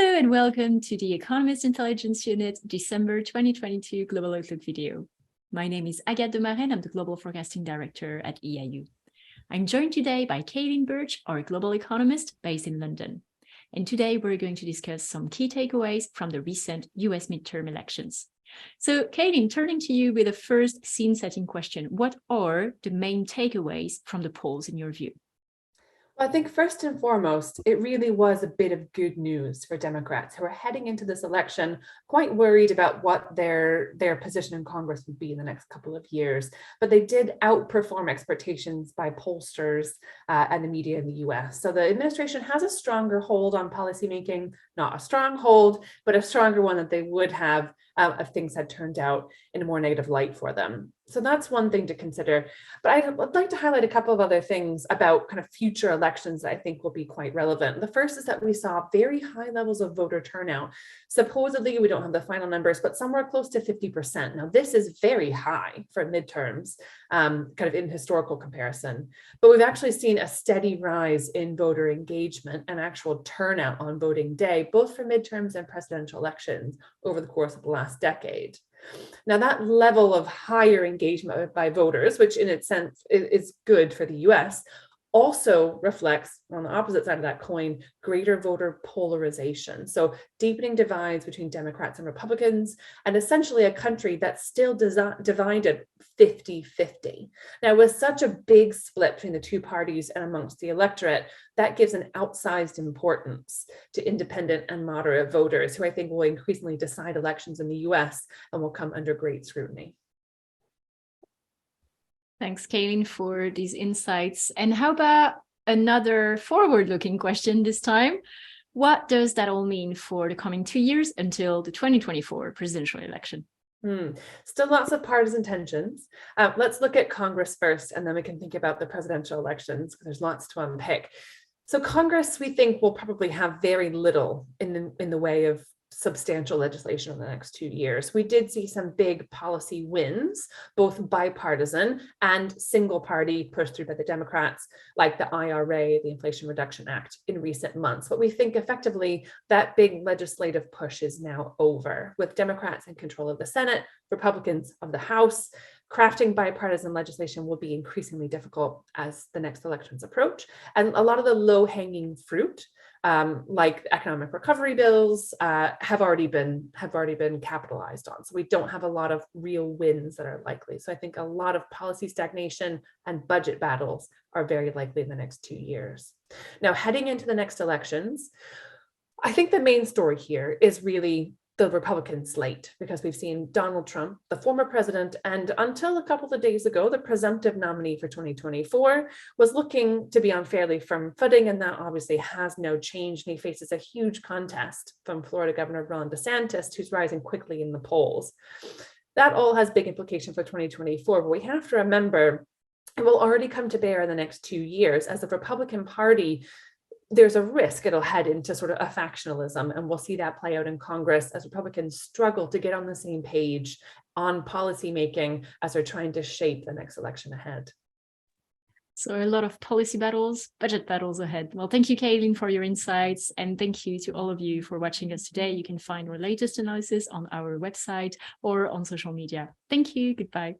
Hello and welcome to the Economist Intelligence Unit December 2022 Global Outlook video. My name is Agathe Demarais and I'm the Global Forecasting Director at EIU. I'm joined today by Cailin Birch, our Global Economist based in London. And today we're going to discuss some key takeaways from the recent US midterm elections. So Cailin, turning to you with a first scene-setting question, what are the main takeaways from the polls in your view? Well, I think first and foremost, it really was a bit of good news for Democrats who are heading into this election quite worried about what their position in Congress would be in the next couple of years. But they did outperform expectations by pollsters and the media in the US. So the administration has a stronger hold on policymaking, not a strong hold, but a stronger one that they would have if things had turned out in a more negative light for them. So that's one thing to consider. But I'd like to highlight a couple of other things about kind of future elections that I think will be quite relevant. The first is that we saw very high levels of voter turnout. Supposedly, we don't have the final numbers, but somewhere close to 50%. Now, this is very high for midterms, kind of in historical comparison. But we've actually seen a steady rise in voter engagement and actual turnout on voting day, both for midterms and presidential elections over the course of the last decade. Now, that level of higher engagement by voters, which in its sense is good for the US, also reflects, on the opposite side of that coin, greater voter polarization. So deepening divides between Democrats and Republicans, and essentially a country that's still divided 50-50. Now, with such a big split between the two parties and amongst the electorate, that gives an outsized importance to independent and moderate voters, who I think will increasingly decide elections in the US and will come under great scrutiny. Thanks, Cailin, for these insights. And how about another forward-looking question this time? What does that all mean for the coming 2 years until the 2024 presidential election? Still lots of partisan tensions. Let's look at Congress first, and then we can think about the presidential elections, because there's lots to unpick. So Congress, we think, will probably have very little in the way of substantial legislation in the next 2 years. We did see some big policy wins, both bipartisan and single party pushed through by the Democrats, like the IRA, the Inflation Reduction Act, in recent months. But we think effectively that big legislative push is now over, with Democrats in control of the Senate, Republicans of the House. Crafting bipartisan legislation will be increasingly difficult as the next elections approach. And a lot of the low-hanging fruit, like economic recovery bills, have already been capitalized on. So we don't have a lot of real wins that are likely. So I think a lot of policy stagnation and budget battles are very likely in the next 2 years. Now, heading into the next elections, I think the main story here is really the Republican slate, because we've seen Donald Trump, the former president, and until a couple of days ago, the presumptive nominee for 2024, was looking to be on fairly firm footing, and that obviously has now changed, and he faces a huge contest from Florida Governor Ron DeSantis, who's rising quickly in the polls. That all has big implications for 2024, but we have to remember it will already come to bear in the next 2 years, as the Republican Party, there's a risk it'll head into sort of a factionalism, and we'll see that play out in Congress as Republicans struggle to get on the same page on policymaking as they're trying to shape the next election ahead. So a lot of policy battles, budget battles ahead. Well, thank you, Cailin, for your insights, and thank you to all of you for watching us today. You can find our latest analysis on our website or on social media. Thank you. Goodbye.